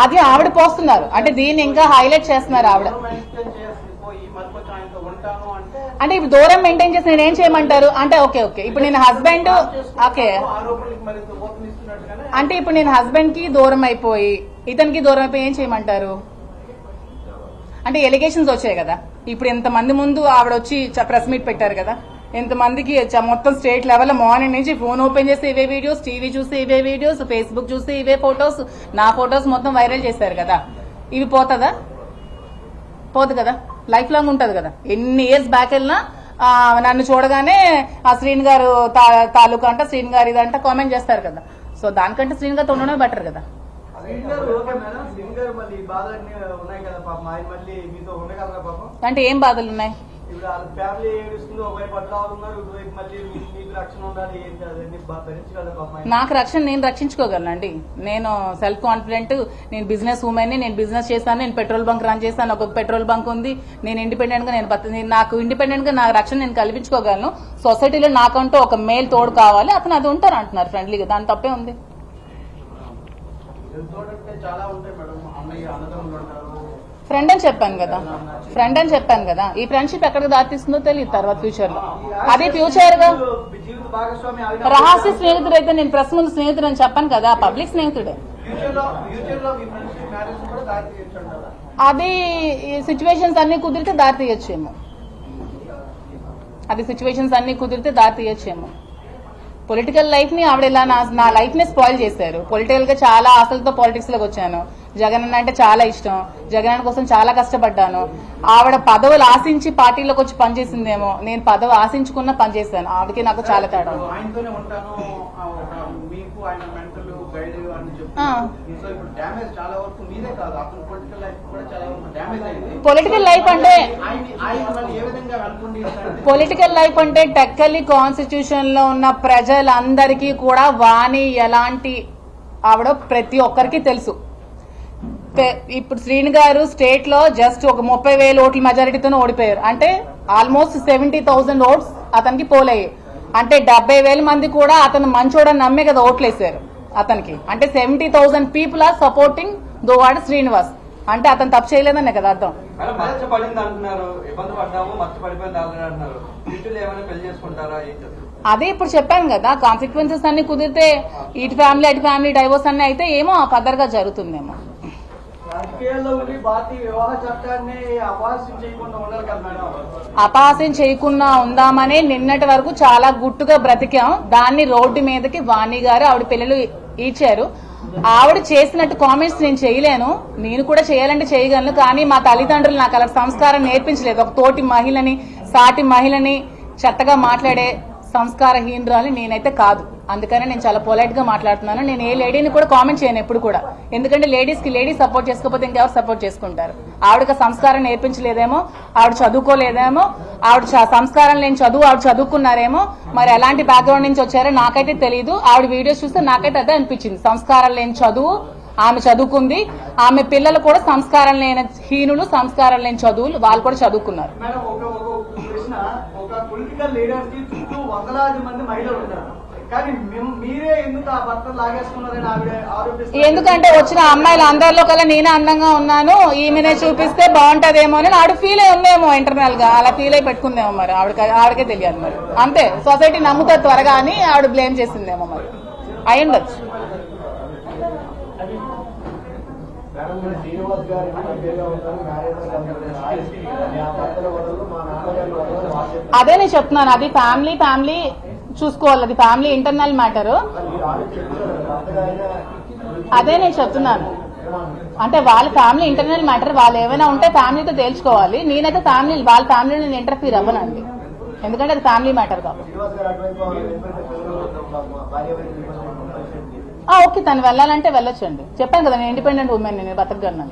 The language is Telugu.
అది ఆవిడ పోస్తున్నారు అంటే దీన్ని ఇంకా హైలైట్ చేస్తున్నారు ఆవిడ. అంటే ఇప్పుడు దూరం మెయింటైన్ చేసి నేను ఏం చేయమంటారు అంటే ఓకే ఓకే ఇప్పుడు నేను హస్బెండ్ ఓకే అంటే ఇప్పుడు నేను హస్బెండ్ కి దూరం అయిపోయి ఇతనికి దూరం అయిపోయి ఏం చేయమంటారు అంటే ఎలిగేషన్స్ వచ్చాయి కదా. ఇప్పుడు ఎంతమంది ముందు ఆవిడ వచ్చి ప్రెస్ మీట్ పెట్టారు కదా, ఎంతమందికి మొత్తం స్టేట్ లెవెల్ మార్నింగ్ నుంచి ఫోన్ ఓపెన్ చేస్తే ఇవే వీడియోస్, టీవీ చూస్తే ఇవే వీడియోస్, ఫేస్బుక్ చూస్తే ఇవే ఫొటోస్, నా ఫొటోస్ మొత్తం వైరల్ చేశారు కదా. ఇవి పోతుందా? పోదు కదా, లైఫ్ లాంగ్ ఉంటది కదా. ఎన్ని ఇయర్స్ బ్యాక్ వెళ్ళినా నన్ను చూడగానే ఆ శ్రీని గారు తాలూకా అంట, శ్రీని గారు ఇదంట కామెంట్ చేస్తారు కదా. సో దానికంటే శ్రీని గారితో ఉండడమే బెటర్ కదా. అంటే ఏం బాధలు ఉన్నాయి? నాకు రక్షణ నేను రక్షించుకోగలనండి. నేను సెల్ఫ్ కాన్ఫిడెంట్, నేను బిజినెస్ ఉమెన్, నేను బిజినెస్ చేస్తాను, నేను పెట్రోల్ బంక్ రన్ చేస్తాను, ఒక పెట్రోల్ బంక్ ఉంది, నేను ఇండిపెండెంట్ గా నాకు ఇండిపెండెంట్ గా నా రక్షణ నేను కల్పించుకోగలను. సొసైటీలో నాకంటూ ఒక మేల్ తోడు కావాలి, అతను అది ఉంటారు అంటున్నారు ఫ్రెండ్లీగా, దాని తప్పే ఉంది. ఫ్రెండ్ అని చెప్పాను కదా, ఈ ఫ్రెండ్షిప్ ఎక్కడికి దారితీస్తుందో తెలియదు తర్వాత ఫ్యూచర్ లో. అదే ఫ్యూచర్ గా రహస్య స్నేహితుడు అయితే నేను ప్రెస్ ముందు స్నేహితుడు అని చెప్పాను కదా, పబ్లిక్ స్నేహితుడే. అది సిచ్యువేషన్స్ అన్ని కుదిరితే దారి తీయొచ్చేమో. పొలిటికల్ లైఫ్ ని ఆవిడ ఇలా నా లైఫ్ ని స్పాయిల్ చేశారు. పొలిటికల్ గా చాలా ఆశలతో పాలిటిక్స్ లోకి వచ్చాను. జగన్ అన్న అంటే చాలా ఇష్టం, జగన్ అన్న కోసం చాలా కష్టపడ్డాను. ఆవిడ పదవులు ఆశించి పార్టీలోకి వచ్చి పనిచేసిందేమో, నేను పదవి ఆశించుకున్న పనిచేశాను. ఆవిడకి నాకు చాలా తేడా. పొలిటికల్ లైఫ్ అంటే టెక్కలి కాన్స్టిట్యూషన్ లో ఉన్న ప్రజలందరికీ కూడా వాణి ఎలాంటి ఆవిడ ప్రతి ఒక్కరికి తెలుసు. ఇప్పుడు శ్రీని గారు స్టేట్ లో జస్ట్ ఒక 30,000 ఓట్ల మెజారిటీతో ఓడిపోయారు. అంటే ఆల్మోస్ట్ 70,000 ఓట్స్ అతనికి పోలయ్యాయి. అంటే 70,000 మంది కూడా అతను మంచోడని నమ్మే కదా ఓట్లేసారు అతనికి. అంటే 70,000 పీపుల్ ఆర్ సపోర్టింగ్ దోవాడ శ్రీనివాస్. అంటే అతను తప్పు చేయలేదనే కదా అర్థం. అదే ఇప్పుడు చెప్పాను కదా, కాన్సిక్వెన్సెస్ అన్ని కుదిరితే ఇటు ఫ్యామిలీ అటు ఫ్యామిలీ డైవోర్స్ అన్ని అయితే ఏమో ఫర్దర్ గా జరుగుతుందేమో. అపహాస్యం చేయకుండా ఉందామని నిన్నటి వరకు చాలా గుట్టుగా బ్రతికాం. దాన్ని రోడ్డు మీదకి వాణి గారు ఆవిడ పిల్లలు ఈడ్చారు. ఆవిడ చేసినట్టు కామెంట్స్ నేను చేయలేను, నేను కూడా చేయాలంటే చేయగలను. కానీ మా తల్లిదండ్రులు నాకు అలా సంస్కారం నేర్పించలేదు. ఒక తోటి మహిళని, సాటి మహిళని చెత్తగా మాట్లాడే సంస్కారహీనురాలు నేనైతే కాదు. అందుకనే నేను చాలా పొలైట్ గా మాట్లాడుతున్నాను. నేను ఏ లేడీని కూడా కామెంట్ చేయను ఎప్పుడు కూడా. ఎందుకంటే లేడీస్ కి లేడీస్ సపోర్ట్ చేసుకోకపోతే ఇంకెవరు సపోర్ట్ చేసుకుంటారు? ఆవిడకి సంస్కారం నేర్పించలేదేమో, ఆవిడ చదువుకోలేదేమో, ఆవిడ సంస్కారం లేని చదువు ఆవిడ చదువుకున్నారేమో. మరి ఎలాంటి బ్యాక్గ్రౌండ్ నుంచి వచ్చారో నాకైతే తెలియదు. ఆవిడ వీడియోస్ చూస్తే నాకైతే అదే అనిపించింది. సంస్కారం లేని చదువు ఆమె చదువుకుంది, ఆమె పిల్లలు కూడా సంస్కారం లేని హీనులు, సంస్కారం లేని చదువులు వాళ్ళు కూడా చదువుకున్నారు. పొలిటికల్ లీడర్స్ కి చుట్టూ వందలాది మంది మహిళలు ఉన్నారు, కానీ మీరే ఎందుకు ఆ భర్త లాగేసుకున్నారని ఆవిడ ఆరోపిస్తారు. ఎందుకంటే వచ్చిన అమ్మాయిలు అందరిలో కల్లా నేనే అందంగా ఉన్నాను, ఈమెనే చూపిస్తే బాగుంటదేమో అని ఆవిడ ఫీల్ అయి ఉందేమో, ఇంటర్నల్ గా అలా ఫీల్ అయి పెట్టుకుందేమో. మరి ఆవిడకే తెలియదు మరి. అంతే, సొసైటీ నమ్ముతా త్వరగా అని ఆవిడ బ్లేమ్ చేసిందేమో. మరి అయి ఉండొచ్చు. అదే నేను చెప్తున్నాను, అది ఫ్యామిలీ చూసుకోవాలి, అది ఫ్యామిలీ ఇంటర్నల్ మ్యాటర్. అదే నేను చెప్తున్నాను, అంటే వాళ్ళ ఫ్యామిలీ ఇంటర్నల్ మ్యాటర్. వాళ్ళు ఏమైనా ఉంటే ఫ్యామిలీతో తేల్చుకోవాలి. నేనైతే వాళ్ళ ఫ్యామిలీ నేను ఇంటర్ఫీర్ అవ్వనండి, ఎందుకంటే అది ఫ్యామిలీ మ్యాటర్ కాబట్టి. ఓకే, తను వెళ్ళాలంటే వెళ్ళొచ్చండి. చెప్పాను కదా నేను ఇండిపెండెంట్ ఉమెన్, నేను బతకగలను.